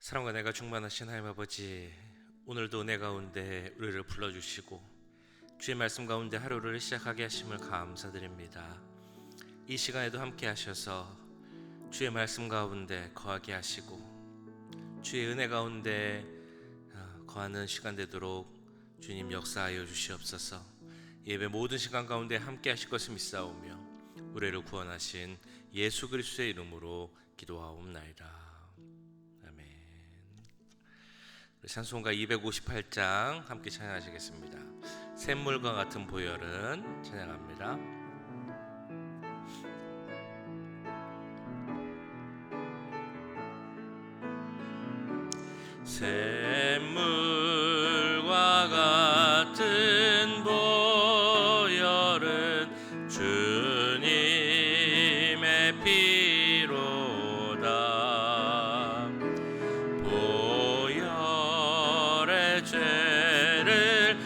사랑과 내가 충만하신 하나님 아버지, 오늘도 내 가운데 우리를 불러주시고 주의 말씀 가운데 하루를 시작하게 하심을 감사드립니다. 이 시간에도 함께 하셔서 주의 말씀 가운데 거하게 하시고 주의 은혜 가운데 거하는 시간 되도록 주님 역사하여 주시옵소서. 예배 모든 시간 가운데 함께 하실 것을 믿사오며 우리를 구원하신 예수 그리스도의 이름으로 기도하옵나이다. 아멘. 찬송가 258장 함께 찬양하시겠습니다. 샘물과 같은 보혈은 찬양합니다. 샘물과 같은 보혈은 주님의 피로다. 보혈의 죄를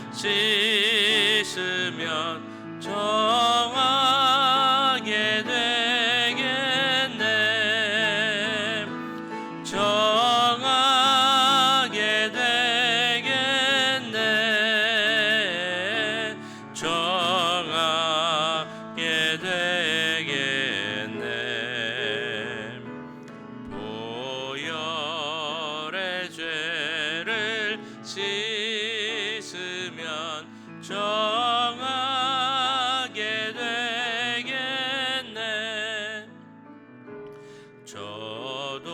씻으면 정하게 되겠네. 정하게 되겠네. 정하게 되겠네. 보혈의 죄를 씻으면 정하게 되겠네. 저도적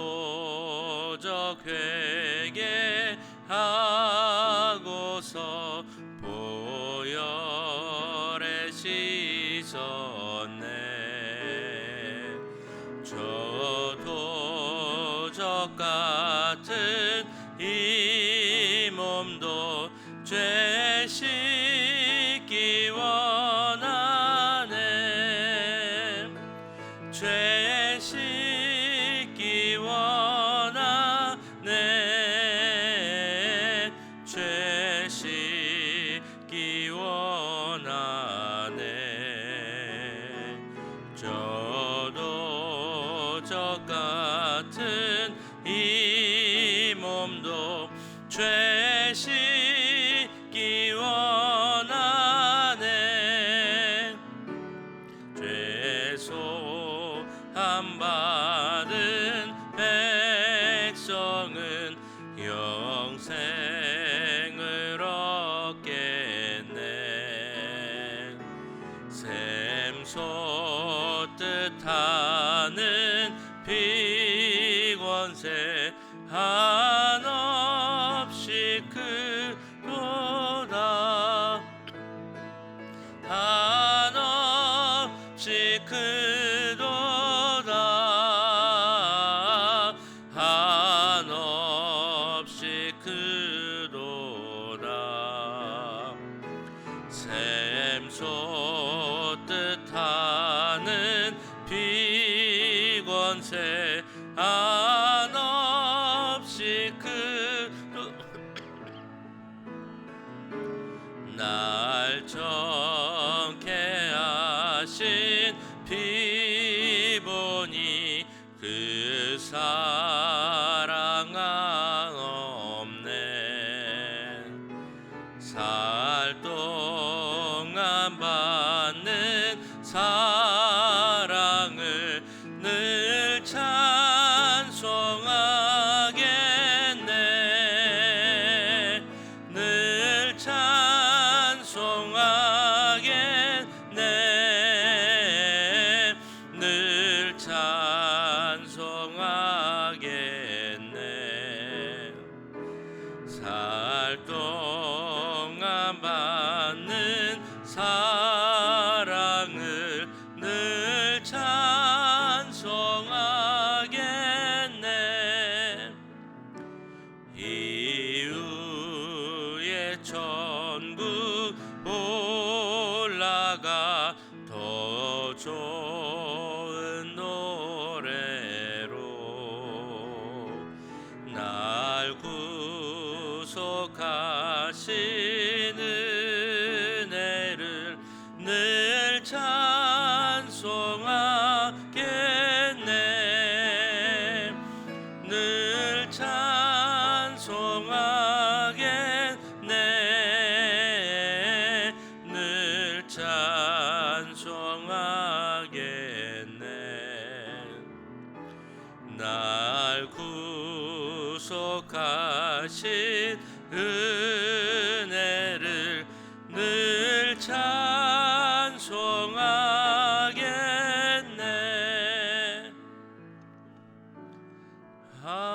회개하고서 보혈에 씻었네. 저도적 같은 이 몸도 죄 씻기 원하네. 죄 씻기 원하네. 죄 씻기 원하네. 저도 저 같은 이 몸도 죄 씻기 원하네. 죄소함 받은 백성은 영생을 얻겠네. 샘솟 듯하는 피권세 한없이 크도다. 한없이 크도다. 한없이 크도다. 샘솟 듯하는 피권세 한없이 크도다. 날 정케 하신 피보니 그 사랑 없네. 살 동안 받는 사랑을 늘 찬송하겠네. 늘 찬송하겠네. 늘 찬송하겠네. 살 동안 받는 사랑을 늘 찬송하겠네. 이후에 천국 올라가 더 좋은 노래로 날 구속하신 은혜를 늘 찬송하겠네. 늘 찬송하겠네. 날 구속하신 은혜를 늘 찬송하겠네. 아멘.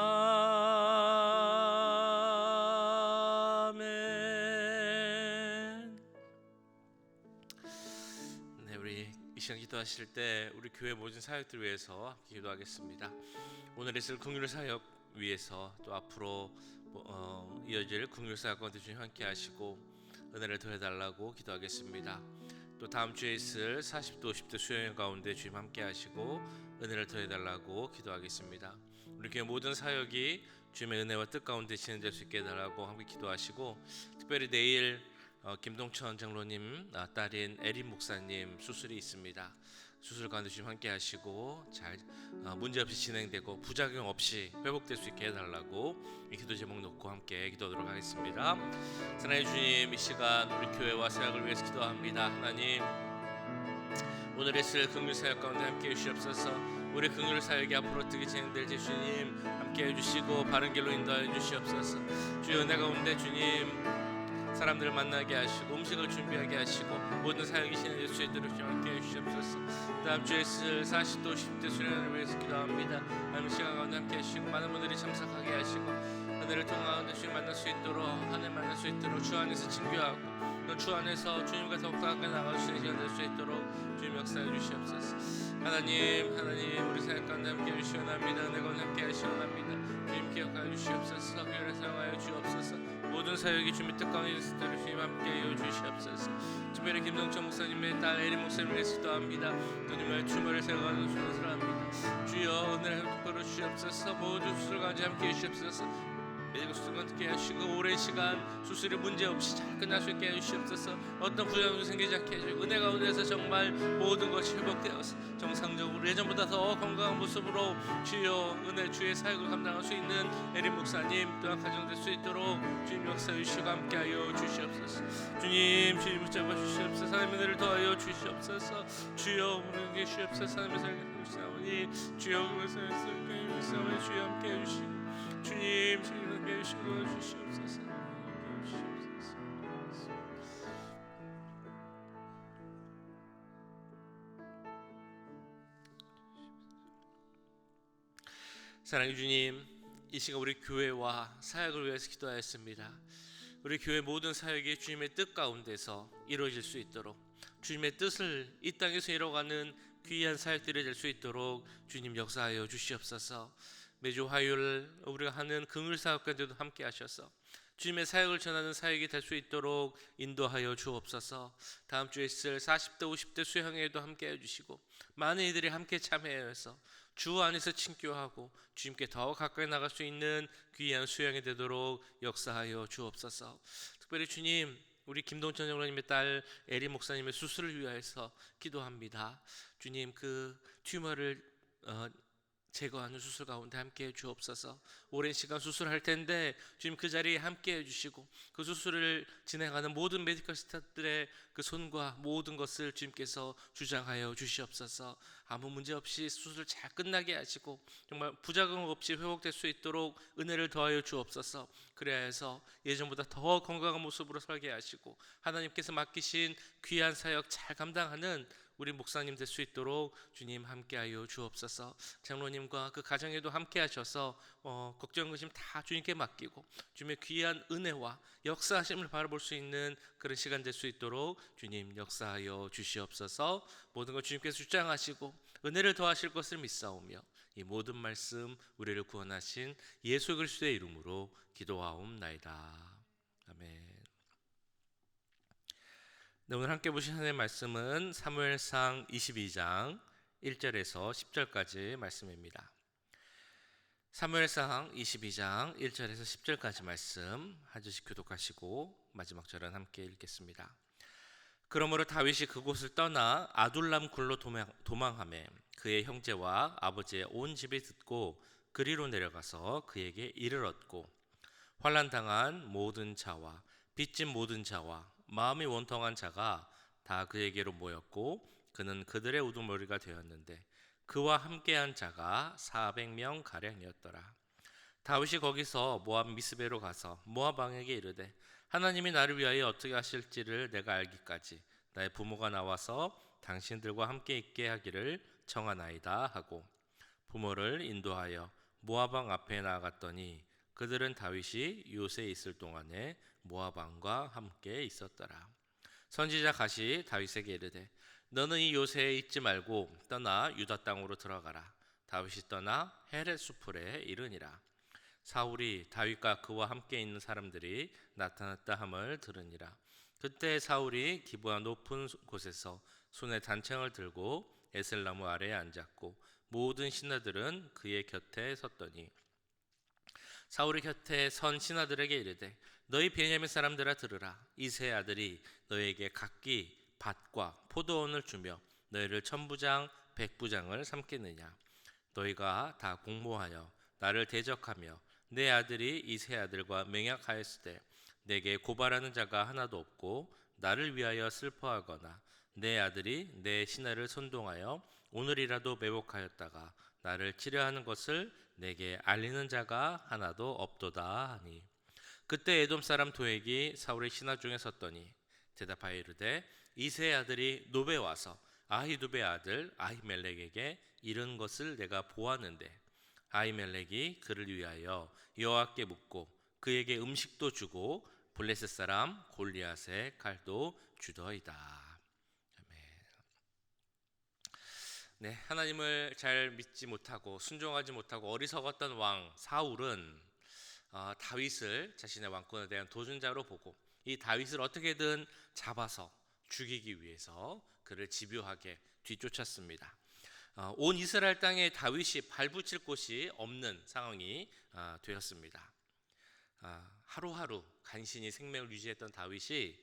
네, 우리 이 시간 기도하실 때 우리 교회 모든 사역들 위해서 함께 기도하겠습니다. 오늘 있을 긍휼 사역 위해서 또 앞으로 이어질 긍휼 사역 가운데 주님 함께 하시고 은혜를 더해달라고 기도하겠습니다. 또 다음 주에 있을 40도 50도 수요일 가운데 주님 함께 하시고 은혜를 더해달라고 기도하겠습니다. 우리 교회 모든 사역이 주님의 은혜와 뜻 가운데 진행될 수 있게 해달라고 함께 기도하시고, 특별히 내일 김동천 장로님 딸인 에린 목사님 수술이 있습니다. 수술 가운데 주님 함께 하시고 잘 문제없이 진행되고 부작용 없이 회복될 수 있게 해달라고 이 기도 제목 놓고 함께 기도하도록 하겠습니다. 사랑의 주님, 이 시간 우리 교회와 사역을 위해서 기도합니다. 하나님, 오늘 있을 긍휼 사역 가운데 함께 해주시옵소서. 우리 긍휼 사역이 앞으로 어떻게 진행될지 주님 함께 해주시고 바른 길로 인도하여 주시옵소서. 주의 은혜 가운데 주님 사람들을 만나게 하시고 음식을 준비하게 하시고 모든 사역이 진행될 수 있도록 주님 함께 해주시옵소서. 다음 주에 있을 40도 50대 수련회를 위해서 기도합니다. 하나님 시간 가운데 함께 하시고 많은 분들이 참석하게 하시고 하늘을 통하여 주님 만날 수 있도록, 하늘 만날 수 있도록 주 안에서 친교하고 또 주 안에서 주님과 더욱 가까이 나갈 수 있는 시간 될 수 있도록 주님 역사해 주시옵소서. 하나님 우리 사역 가운데 함께 해주시기 원합니다. 은혜 가운데 함께 하시기 원합니다. 주님 기억하여 주시옵소서. 교회를 사용하여 주옵소서. 모든 사역이 주님 뜻 가운데 있도록 주님 함께 해 주시옵소서. 특별히 김동천 목사님의 딸 에린 목사님을 위해서 기도합니다. 주님의 주말을 세워가는 주를 사랑합니다. 주여 은혜를 베풀어 주시옵소서. 모든 수술 가운데 함께 해 주시옵소서. 매일 수술을 어떻게 하시고 오랜 시간 수술이 문제없이 잘 끝날 수 있게 해주시옵소서. 어떤 부작용도 생기지 않게 해주시고 은혜 가운데서 정말 모든 것이 회복되어서 정상적으로 예전보다 더 건강한 모습으로 주여 은혜 주의 사역을 감당할 수 있는 에린 목사님 또한 가정될 수 있도록 주님 역사해 주시고 함께하여 주시옵소서. 주님 붙잡아 주시옵소서. 하나님의 은혜를 더하여 주시옵소서. 주여 우리 주시옵소서. 하나님의 사랑을 주시옵소서. 주여 그것을 주여 함께해 주시고 주님 함께해 주시옵소서. 사랑의 주님, 이 시간 우리 교회와 사역을 위해서 기도하였습니다. 우리 교회 모든 사역이 주님의 뜻 가운데서 이루어질 수 있도록, 주님의 뜻을 이 땅에서 이뤄가는 귀한 사역들이 될 수 있도록 주님 역사하여 주시옵소서. 매주 화요일 우리가 하는 긍휼 사역 가운데도 함께 하셔서 주님의 사역을 전하는 사역이 될 수 있도록 인도하여 주옵소서. 다음 주에 있을 40대 50대 수양회에도 함께 해주시고 많은 이들이 함께 참여해서 주 안에서 친교하고 주님께 더 가까이 나갈 수 있는 귀한 수양이 되도록 역사하여 주옵소서. 특별히 주님, 우리 김동천 장로님의 딸 에리 목사님의 수술을 위하여서 기도합니다. 주님, 그 튜머를 제거하는 수술 가운데 함께해 주옵소서. 오랜 시간 수술할 텐데 주님 그 자리에 함께해 주시고 그 수술을 진행하는 모든 메디컬 스태프들의 그 손과 모든 것을 주님께서 주장하여 주시옵소서. 아무 문제 없이 수술 잘 끝나게 하시고 정말 부작용 없이 회복될 수 있도록 은혜를 더하여 주옵소서. 그래야 해서 예전보다 더 건강한 모습으로 살게 하시고 하나님께서 맡기신 귀한 사역 잘 감당하는 우리 목사님 될 수 있도록 주님 함께하여 주옵소서. 장로님과 그 가정에도 함께하셔서 걱정 근심 다 주님께 맡기고 주님의 귀한 은혜와 역사하심을 바라볼 수 있는 그런 시간 될 수 있도록 주님 역사하여 주시옵소서. 모든 걸 주님께서 주장하시고 은혜를 더하실 것을 믿사오며 이 모든 말씀 우리를 구원하신 예수 그리스도의 이름으로 기도하옵나이다. 아멘. 네, 오늘 함께 보신 하나님의 말씀은 사무엘상 22장 1절에서 10절까지 말씀입니다. 사무엘상 22장 1절에서 10절까지 말씀 한 절씩 교독하시고 마지막 절은 함께 읽겠습니다. 그러므로 다윗이 그곳을 떠나 아둘람 굴로 도망하매 그의 형제와 아버지의 온 집이 듣고 그리로 내려가서 그에게 이를 얻고 환난당한 모든 자와 빚진 모든 자와 마음이 원통한 자가 다 그에게로 모였고 그는 그들의 우두머리가 되었는데 그와 함께한 자가 400명 가량이었더라. 다윗이 거기서 모압 미스베로 가서 모압 왕에게 이르되 하나님이 나를 위하여 어떻게 하실지를 내가 알기까지 나의 부모가 나와서 당신들과 함께 있게 하기를 청하나이다 하고 부모를 인도하여 모압 왕 앞에 나아갔더니 그들은 다윗이 요새에 있을 동안에 모압 왕과 함께 있었더라. 선지자 갓이 다윗에게 이르되 너는 이 요새에 있지 말고 떠나 유다 땅으로 들어가라. 다윗이 떠나 헤렛 수풀에 이르니라. 사울이 다윗과 그와 함께 있는 사람들이 나타났다 함을 들으니라. 그때 사울이 기브아 높은 곳에서 손에 단창을 들고 에셀나무 아래에 앉았고 모든 신하들은 그의 곁에 섰더니 사울의 곁에 선 신하들에게 이르되 너희 베냐민 사람들아 들으라. 이새의 아들이 너희에게 각기 밭과 포도원을 주며 너희를 천부장 백부장을 삼겠느냐. 너희가 다 공모하여 나를 대적하며 내 아들이 이새 아들과 맹약하였을 때 내게 고발하는 자가 하나도 없고 나를 위하여 슬퍼하거나 내 아들이 내 신하를 선동하여 오늘이라도 매복하였다가 나를 치려하는 것을 내게 알리는 자가 하나도 없도다 하니 그때 에돔 사람 도액이 사울의 신하 중에 섰더니 대답하여 이르되 이새의 아들이 노베 와서 아히두베 아들 아히멜렉에게 이른 것을 내가 보았는데 아히멜렉이 그를 위하여 여호와께 묻고 그에게 음식도 주고 블레셋 사람 골리앗의 칼도 주더이다. 아멘. 네, 하나님을 잘 믿지 못하고 순종하지 못하고 어리석었던 왕 사울은 다윗을 자신의 왕권에 대한 도전자로 보고 이 다윗을 어떻게든 잡아서 죽이기 위해서 그를 집요하게 뒤쫓았습니다. 온 이스라엘 땅에 다윗이 발붙일 곳이 없는 상황이 되었습니다. 하루하루 간신히 생명을 유지했던 다윗이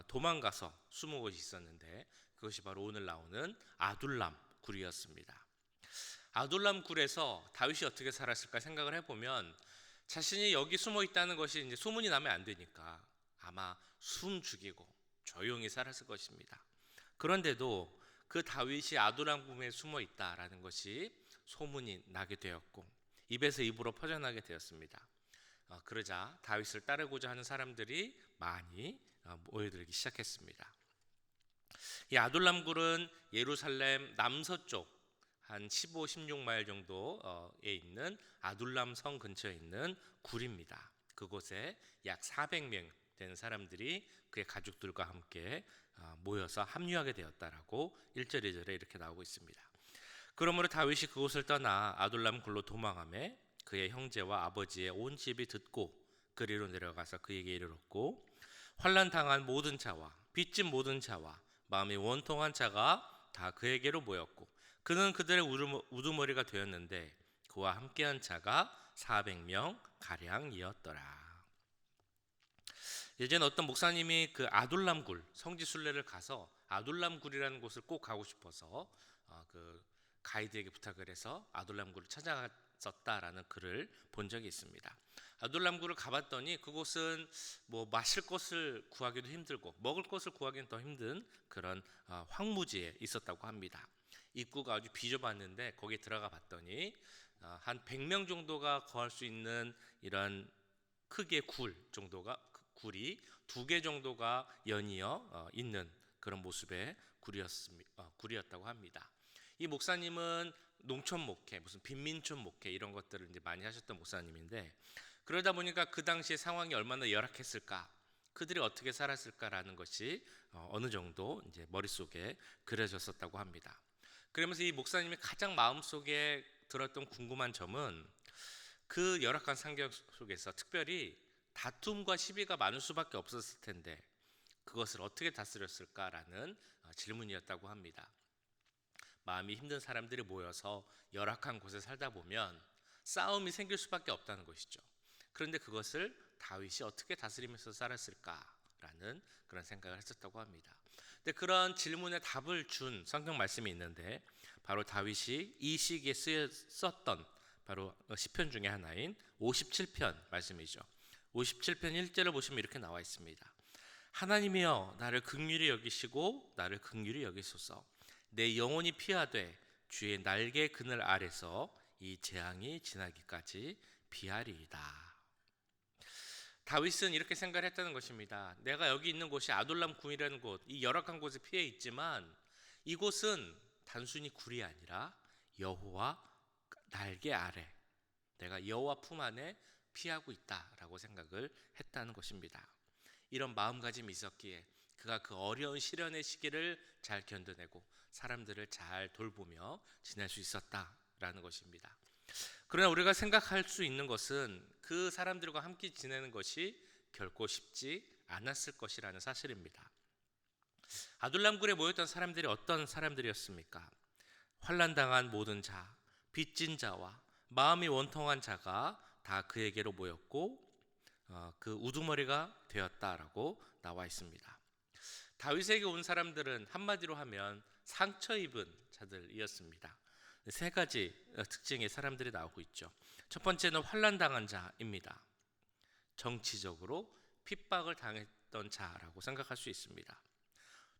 도망가서 숨은 곳이 있었는데 그것이 바로 오늘 나오는 아둘람 굴이었습니다. 아둘람 굴에서 다윗이 어떻게 살았을까 생각을 해보면 자신이 여기 숨어 있다는 것이 이제 소문이 나면 안 되니까 아마 숨 죽이고 조용히 살았을 것입니다. 그런데도 그 다윗이 아둘람 굴에 숨어 있다라는 것이 소문이 나게 되었고 입에서 입으로 퍼져나게 되었습니다. 그러자 다윗을 따르고자 하는 사람들이 많이 모여들기 시작했습니다. 이 아둘람 굴은 예루살렘 남서쪽 한 15, 16마일 정도에 있는 아둘람 성 근처에 있는 굴입니다. 그곳에 약 400명 되는 사람들이 그의 가족들과 함께 모여서 합류하게 되었다라고 1절, 2절에 이렇게 나오고 있습니다. 그러므로 다윗이 그곳을 떠나 아둘람 굴로 도망하며 그의 형제와 아버지의 온 집이 듣고 그리로 내려가서 그에게 이르렀고 환난 당한 모든 자와 빚진 모든 자와 마음이 원통한 자가 다 그에게로 모였고 그는 그들의 우두머리가 되었는데 그와 함께한 자가 400명 가량이었더라. 예전에 어떤 목사님이 그 아둘람굴 성지순례를 가서 아둘람굴이라는 곳을 꼭 가고 싶어서 그 가이드에게 부탁을 해서 아둘람굴을 찾아갔었다라는 글을 본 적이 있습니다. 아둘람굴을 가봤더니 그곳은 뭐 마실 것을 구하기도 힘들고 먹을 것을 구하기는 더 힘든 그런 황무지에 있었다고 합니다. 입구가 아주 비좁았는데 거기에 들어가 봤더니 한 100명 정도가 거할 수 있는 이런 크기의 굴이 2개 정도가 연이어 있는 그런 모습의 굴이었다고 합니다. 이 목사님은 농촌 목회, 무슨 빈민촌 목회 이런 것들을 이제 많이 하셨던 목사님인데 그러다 보니까 그 당시의 상황이 얼마나 열악했을까, 그들이 어떻게 살았을까라는 것이 어느 정도 이제 머릿속에 그려졌었다고 합니다. 그러면서 이 목사님이 가장 마음속에 들었던 궁금한 점은 그 열악한 환경 속에서 특별히 다툼과 시비가 많을 수밖에 없었을 텐데 그것을 어떻게 다스렸을까라는 질문이었다고 합니다. 마음이 힘든 사람들이 모여서 열악한 곳에 살다 보면 싸움이 생길 수밖에 없다는 것이죠. 그런데 그것을 다윗이 어떻게 다스리면서 살았을까라는 그런 생각을 했었다고 합니다. 근데 그런 질문에 답을 준 성경 말씀이 있는데 바로 다윗이 이 시기에 썼던 바로 시편 중에 하나인 57편 말씀이죠. 57편 1절을 보시면 이렇게 나와 있습니다. 하나님이여 나를 긍휼히 여기시고 나를 긍휼히 여기소서. 내 영혼이 피하되 주의 날개 그늘 아래서 이 재앙이 지나기까지 피하리이다. 다윗은 이렇게 생각했다는 것입니다. 내가 여기 있는 곳이 아둘람 굴이라는 곳, 이 열악한 곳에 피해 있지만 이곳은 단순히 굴이 아니라 여호와 날개 아래, 내가 여호와 품 안에 피하고 있다라고 생각을 했다는 것입니다. 이런 마음가짐이 있었기에 그가 그 어려운 시련의 시기를 잘 견뎌내고 사람들을 잘 돌보며 지낼 수 있었다라는 것입니다. 그러나 우리가 생각할 수 있는 것은 그 사람들과 함께 지내는 것이 결코 쉽지 않았을 것이라는 사실입니다. 아둘람굴에 모였던 사람들이 어떤 사람들이었습니까? 환난당한 모든 자, 빚진 자와 마음이 원통한 자가 다 그에게로 모였고 그 우두머리가 되었다라고 나와 있습니다. 다윗에게 온 사람들은 한마디로 하면 상처 입은 자들이었습니다. 세 가지 특징의 사람들이 나오고 있죠. 첫 번째는 환난당한 자입니다. 정치적으로 핍박을 당했던 자라고 생각할 수 있습니다.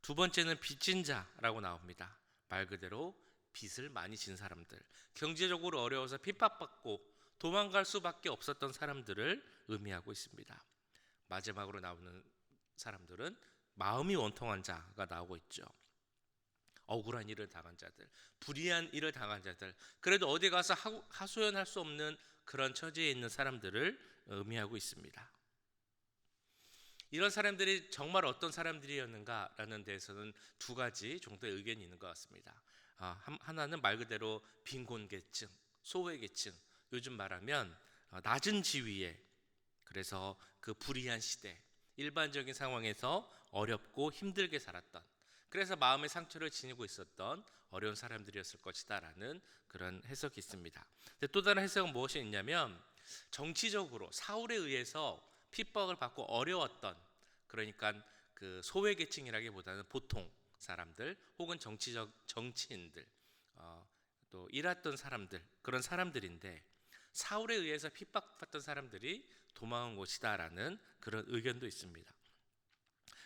두 번째는 빚진 자라고 나옵니다. 말 그대로 빚을 많이 진 사람들, 경제적으로 어려워서 핍박받고 도망갈 수밖에 없었던 사람들을 의미하고 있습니다. 마지막으로 나오는 사람들은 마음이 원통한 자가 나오고 있죠. 억울한 일을 당한 자들, 불의한 일을 당한 자들, 그래도 어디 가서 하소연할 수 없는 그런 처지에 있는 사람들을 의미하고 있습니다. 이런 사람들이 정말 어떤 사람들이었는가라는 데에서는 두 가지 정도의 의견이 있는 것 같습니다. 하나는 말 그대로 빈곤계층, 소외계층, 요즘 말하면 낮은 지위에, 그래서 그 불의한 시대, 일반적인 상황에서 어렵고 힘들게 살았던, 그래서 마음의 상처를 지니고 있었던 어려운 사람들이었을 것이다 라는 그런 해석이 있습니다. 근데 또 다른 해석은 무엇이 있냐면 정치적으로 사울에 의해서 핍박을 받고 어려웠던, 그러니까 그 소외계층이라기보다는 보통 사람들 혹은 정치인들, 또 일했던 사람들, 그런 사람들인데 사울에 의해서 핍박받던 사람들이 도망한 곳이다라는 그런 의견도 있습니다.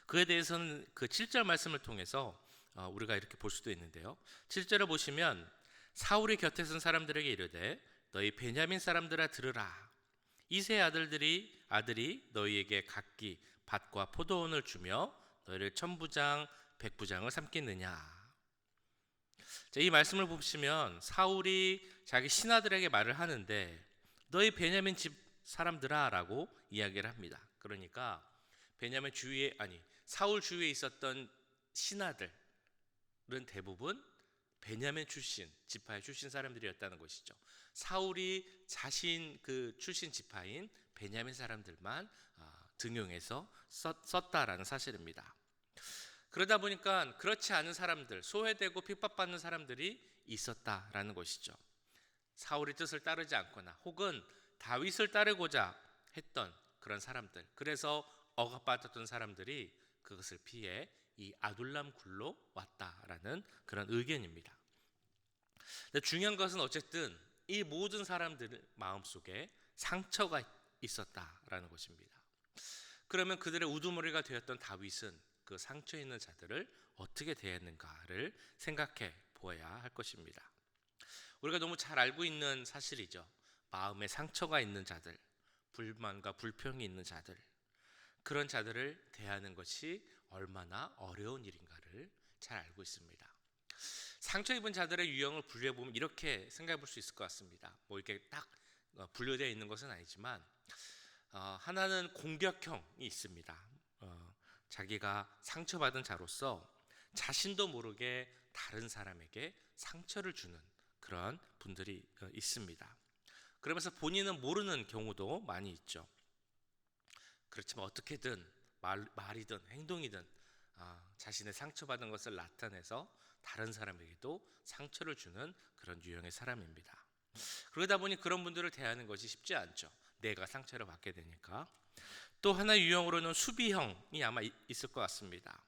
그에 대해서는 그 7절 말씀을 통해서 우리가 이렇게 볼 수도 있는데요. 7절을 보시면 사울이 곁에 선 사람들에게 이르되 너희 베냐민 사람들아 들으라. 이세 아들이 너희에게 각기 밭과 포도원을 주며 너희를 천부장 백부장을 삼겠느냐. 이 말씀을 보시면 사울이 자기 신하들에게 말을 하는데 너희 베냐민 집 사람들아 라고 이야기를 합니다. 그러니까 베냐민 주위에, 사울 주위에 있었던 신하들은 대부분 베냐민 출신, 지파의 출신 사람들이었다는 것이죠. 사울이 자신 그 출신 지파인 베냐민 사람들만 등용해서 썼다라는 사실입니다. 그러다 보니까 그렇지 않은 사람들, 소외되고 핍박받는 사람들이 있었다라는 것이죠. 사울의 뜻을 따르지 않거나 혹은 다윗을 따르고자 했던 그런 사람들, 그래서 억압받았던 사람들이 그것을 피해 이 아둘람 굴로 왔다라는 그런 의견입니다. 근데 중요한 것은 어쨌든 이 모든 사람들 마음속에 상처가 있었다라는 것입니다. 그러면 그들의 우두머리가 되었던 다윗은 그 상처 있는 자들을 어떻게 대했는가를 생각해 보아야 할 것입니다. 우리가 너무 잘 알고 있는 사실이죠. 마음에 상처가 있는 자들, 불만과 불평이 있는 자들, 그런 자들을 대하는 것이 얼마나 어려운 일인가를 잘 알고 있습니다. 상처 입은 자들의 유형을 분류해 보면 이렇게 생각해 볼 수 있을 것 같습니다. 뭐 이렇게 딱 분류되어 있는 것은 아니지만 하나는 공격형이 있습니다. 자기가 상처받은 자로서 자신도 모르게 다른 사람에게 상처를 주는 그런 분들이 있습니다. 그러면서 본인은 모르는 경우도 많이 있죠. 그렇지만 어떻게든 말이든 행동이든 자신의 상처받은 것을 나타내서 다른 사람에게도 상처를 주는 그런 유형의 사람입니다. 그러다 보니 그런 분들을 대하는 것이 쉽지 않죠. 내가 상처를 받게 되니까. 또 하나의 유형으로는 수비형이 아마 있을 것 같습니다.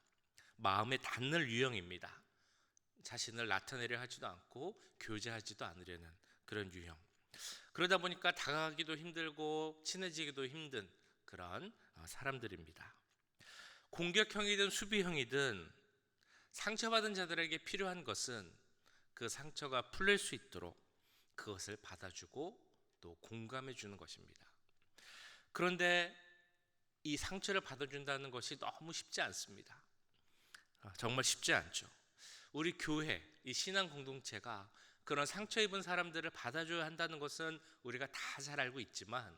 마음에 닿는 유형입니다. 자신을 나타내려 하지도 않고 교제하지도 않으려는 그런 유형. 그러다 보니까 다가가기도 힘들고 친해지기도 힘든 그런 사람들입니다. 공격형이든 수비형이든 상처받은 자들에게 필요한 것은 그 상처가 풀릴 수 있도록 그것을 받아주고 또 공감해 주는 것입니다. 그런데 이 상처를 받아준다는 것이 너무 쉽지 않습니다. 정말 쉽지 않죠. 우리 교회, 이 신앙 공동체가 그런 상처 입은 사람들을 받아줘야 한다는 것은 우리가 다 잘 알고 있지만,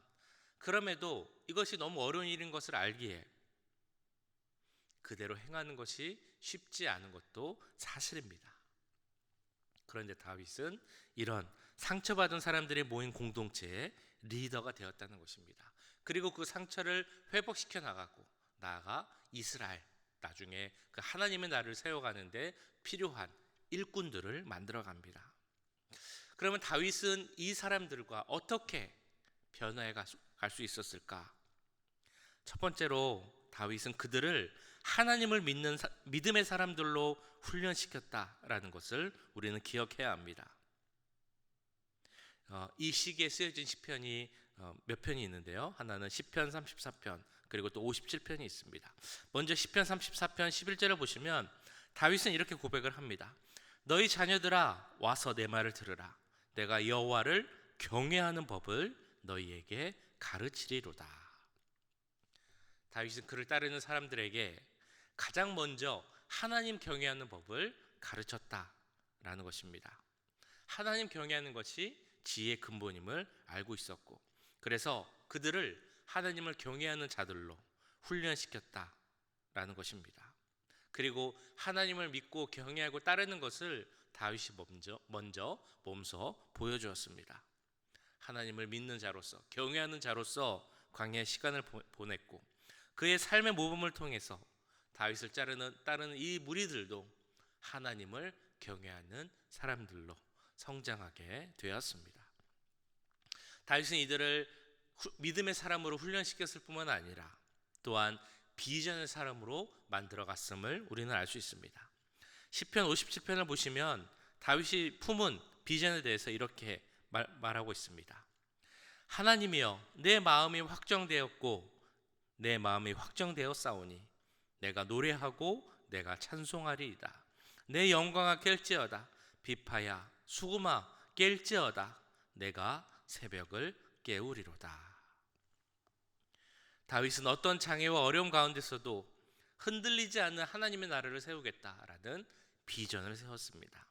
그럼에도 이것이 너무 어려운 일인 것을 알기에 그대로 행하는 것이 쉽지 않은 것도 사실입니다. 그런데 다윗은 이런 상처받은 사람들이 모인 공동체의 리더가 되었다는 것입니다. 그리고 그 상처를 회복시켜 나가고, 나아가 이스라엘, 나중에 그 하나님의 나라를 세워가는데 필요한 일꾼들을 만들어 갑니다. 그러면 다윗은 이 사람들과 어떻게 변화해 갈 수 있었을까? 첫 번째로 다윗은 그들을 하나님을 믿는 믿음의 사람들로 훈련시켰다라는 것을 우리는 기억해야 합니다. 이 시기에 쓰여진 시편이 몇 편이 있는데요. 하나는 시편 34편, 그리고 또 57편이 있습니다. 먼저 시편 34편 11절을 보시면 다윗은 이렇게 고백을 합니다. 너희 자녀들아 와서 내 말을 들으라. 내가 여호와를 경외하는 법을 너희에게 가르치리로다. 다윗은 그를 따르는 사람들에게 가장 먼저 하나님 경외하는 법을 가르쳤다라는 것입니다. 하나님 경외하는 것이 지혜의 근본임을 알고 있었고, 그래서 그들을 하나님을 경외하는 자들로 훈련시켰다라는 것입니다. 그리고 하나님을 믿고 경외하고 따르는 것을 다윗이 먼저 몸소 보여주었습니다. 하나님을 믿는 자로서, 경외하는 자로서 광야의 시간을 보냈고, 그의 삶의 모범을 통해서 다윗을 따르는 이 무리들도 하나님을 경외하는 사람들로 성장하게 되었습니다. 다윗은 이들을 믿음의 사람으로 훈련시켰을 뿐만 아니라 또한 비전의 사람으로 만들어갔음을 우리는 알 수 있습니다. 시편 57편을 보시면 다윗이 품은 비전에 대해서 이렇게 말하고 있습니다. 하나님이여, 내 마음이 확정되었고 내 마음이 확정되어 싸우니 내가 노래하고 내가 찬송하리이다. 내 영광아 깰지어다. 비파야 수금아 깰지어다. 내가 새벽을 깨우리로다. 다윗은 어떤 장애와 어려움 가운데서도 흔들리지 않는 하나님의 나라를 세우겠다라는 비전을 세웠습니다.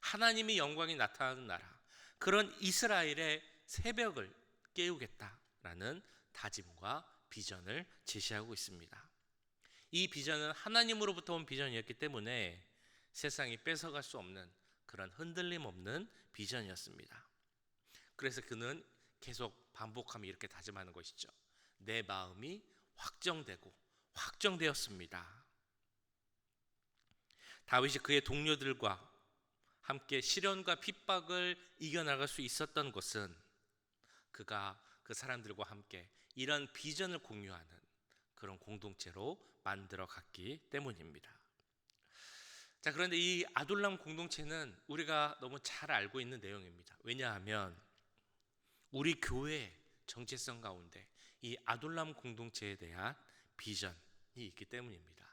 하나님이 영광이 나타나는 나라, 그런 이스라엘의 새벽을 깨우겠다라는 다짐과 비전을 제시하고 있습니다. 이 비전은 하나님으로부터 온 비전이었기 때문에 세상이 뺏어갈 수 없는 그런 흔들림 없는 비전이었습니다. 그래서 그는 계속 반복하며 이렇게 다짐하는 것이죠. 내 마음이 확정되고 확정되었습니다. 다윗이 그의 동료들과 함께 시련과 핍박을 이겨나갈 수 있었던 것은 그가 그 사람들과 함께 이런 비전을 공유하는 그런 공동체로 만들어 갔기 때문입니다. 자, 그런데 이 아둘람 공동체는 우리가 너무 잘 알고 있는 내용입니다. 왜냐하면 우리 교회의 정체성 가운데 이 아둘람 공동체에 대한 비전이 있기 때문입니다.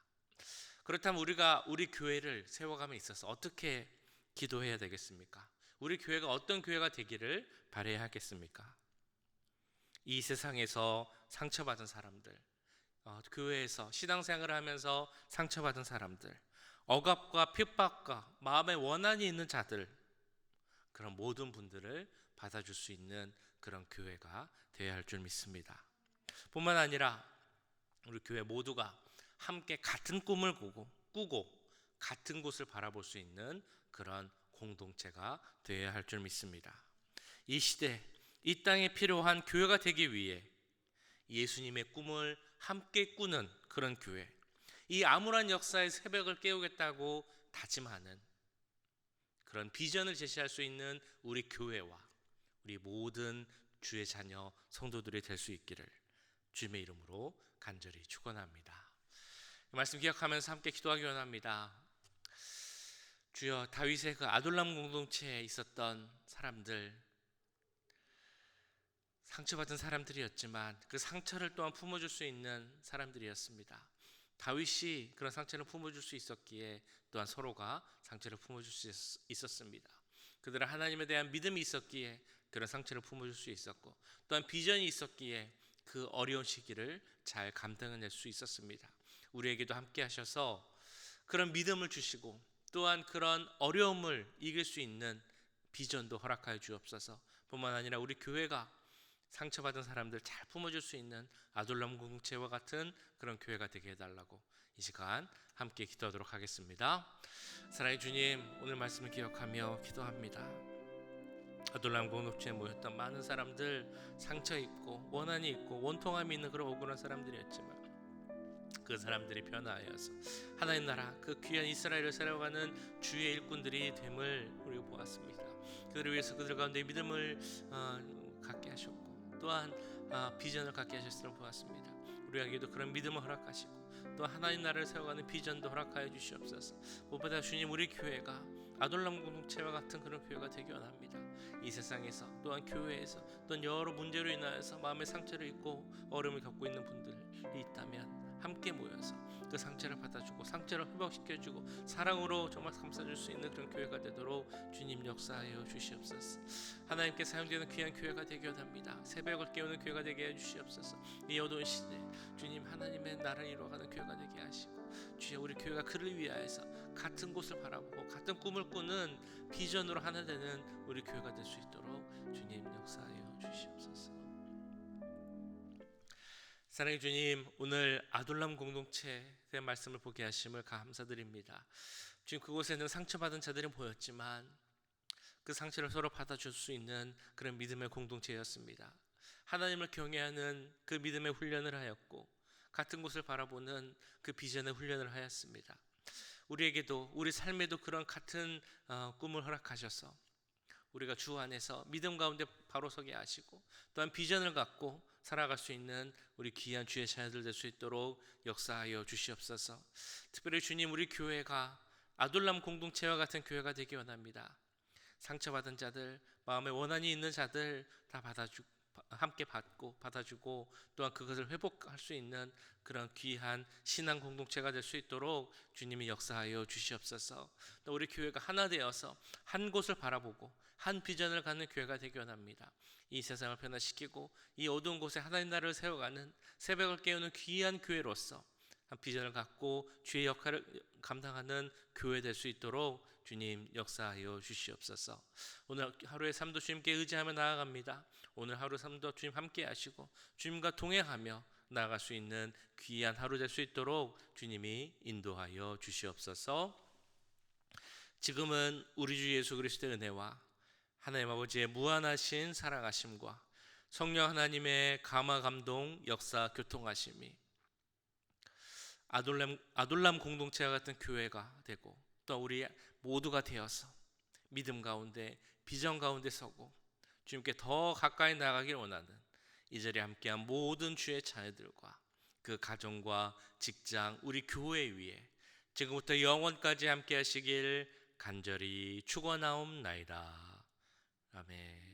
그렇다면 우리가 우리 교회를 세워감에 있어서 어떻게 기도해야 되겠습니까? 우리 교회가 어떤 교회가 되기를 바라야 하겠습니까? 이 세상에서 상처받은 사람들, 교회에서 신앙생활을 하면서 상처받은 사람들, 억압과 핍박과 마음의 원한이 있는 자들, 그런 모든 분들을 받아줄 수 있는 그런 교회가 되어야 할 줄 믿습니다. 뿐만 아니라 우리 교회 모두가 함께 같은 꿈을 꾸고 같은 곳을 바라볼 수 있는 그런 공동체가 되어야 할 줄 믿습니다. 이 시대, 이 땅에 필요한 교회가 되기 위해 예수님의 꿈을 함께 꾸는 그런 교회, 이 암울한 역사의 새벽을 깨우겠다고 다짐하는 그런 비전을 제시할 수 있는 우리 교회와 우리 모든 주의 자녀 성도들이 될 수 있기를 주님의 이름으로 간절히 축원합니다. 이 말씀 기억하면서 함께 기도하기 원합니다. 주여, 다윗의 그 아둘람 공동체에 있었던 사람들, 상처받은 사람들이었지만 그 상처를 또한 품어줄 수 있는 사람들이었습니다. 다윗이 그런 상처를 품어줄 수 있었기에 또한 서로가 상처를 품어줄 수 있었습니다. 그들은 하나님에 대한 믿음이 있었기에 그런 상처를 품어줄 수 있었고, 또한 비전이 있었기에 그 어려운 시기를 잘 감당해낼 수 있었습니다. 우리에게도 함께 하셔서 그런 믿음을 주시고 또한 그런 어려움을 이길 수 있는 비전도 허락하여 주옵소서. 뿐만 아니라 우리 교회가 상처받은 사람들 잘 품어줄 수 있는 아둘람 공동체와 같은 그런 교회가 되게 해달라고 이 시간 함께 기도하도록 하겠습니다. 사랑의 주님, 오늘 말씀을 기억하며 기도합니다. 아둘람 공동체에 모였던 많은 사람들, 상처 있고 원한이 있고 원통함이 있는 그런 억울한 사람들이었지만 그 사람들이 변화하여서 하나님 나라 그 귀한 이스라엘을 살아가는 주의 일꾼들이 됨을 우리가 보았습니다. 그들을 위해서 그들 가운데 믿음을 갖게 하셨고 또한 비전을 갖게 하셨음을 보았습니다. 우리에게도 그런 믿음을 허락하시고 또 하나님 나라를 세워가는 비전도 허락하여 주시옵소서. 무엇보다 주님, 우리 교회가 아둘람 공동체와 같은 그런 교회가 되기 원합니다. 이 세상에서 또한 교회에서 또한 여러 문제로 인하여서 마음의 상처를 입고 어려움을 겪고 있는 분들이 있다면 함께 모여서 그 상처를 받아주고 상처를 회복시켜주고 사랑으로 정말 감싸줄 수 있는 그런 교회가 되도록 주님 역사하여 주시옵소서. 하나님께 사용되는 귀한 교회가 되기 원합니다. 새벽을 깨우는 교회가 되게 해주시옵소서. 이 어두운 시대 주님, 하나님의 나라를 이루어가는 교회가 되게 하시고 주여, 우리 교회가 그를 위하여서 같은 곳을 바라보고 같은 꿈을 꾸는 비전으로 하나 되는 우리 교회가 될 수 있도록 주님 역사하여 주시옵소서. 사랑의 주님, 오늘 아둘람 공동체에 대한 말씀을 보게 하심을 감사드립니다. 주님, 그곳에는 상처받은 자들이 보였지만 그 상처를 서로 받아줄 수 있는 그런 믿음의 공동체였습니다. 하나님을 경외하는 그 믿음의 훈련을 하였고 같은 곳을 바라보는 그 비전의 훈련을 하였습니다. 우리에게도 우리 삶에도 그런 같은 꿈을 허락하셔서 우리가 주 안에서 믿음 가운데 바로 서게 하시고 또한 비전을 갖고 살아갈 수 있는 우리 귀한 주의 자녀들 될 수 있도록 역사하여 주시옵소서. 특별히 주님, 우리 교회가 아둘람 공동체와 같은 교회가 되기 원합니다. 상처받은 자들, 마음에 원한이 있는 자들 다 함께 받고 받아주고 또한 그것을 회복할 수 있는 그런 귀한 신앙 공동체가 될 수 있도록 주님이 역사하여 주시옵소서. 또 우리 교회가 하나 되어서 한 곳을 바라보고 한 비전을 갖는 교회가 되기 원합니다. 이 세상을 변화시키고 이 어두운 곳에 하나님 나라를 세워가는 새벽을 깨우는 귀한 교회로서 한 비전을 갖고 주의 역할을 감당하는 교회 될 수 있도록 주님 역사하여 주시옵소서. 오늘 하루의 삶도 주님께 의지하며 나아갑니다. 오늘 하루 삶도 주님 함께 하시고 주님과 동행하며 나아갈 수 있는 귀한 하루 될 수 있도록 주님이 인도하여 주시옵소서. 지금은 우리 주 예수 그리스도의 은혜와 하나님 아버지의 무한하신 사랑하심과 성령 하나님의 감화 감동 역사 교통하심이 아둘람 공동체와 같은 교회가 되고 또 우리 모두가 되어서 믿음 가운데 비전 가운데 서고 주님께 더 가까이 나가길 원하는 이 자리에 함께한 모든 주의 자녀들과 그 가정과 직장, 우리 교회 위에 지금부터 영원까지 함께 하시길 간절히 축원하옵나이다. 아멘.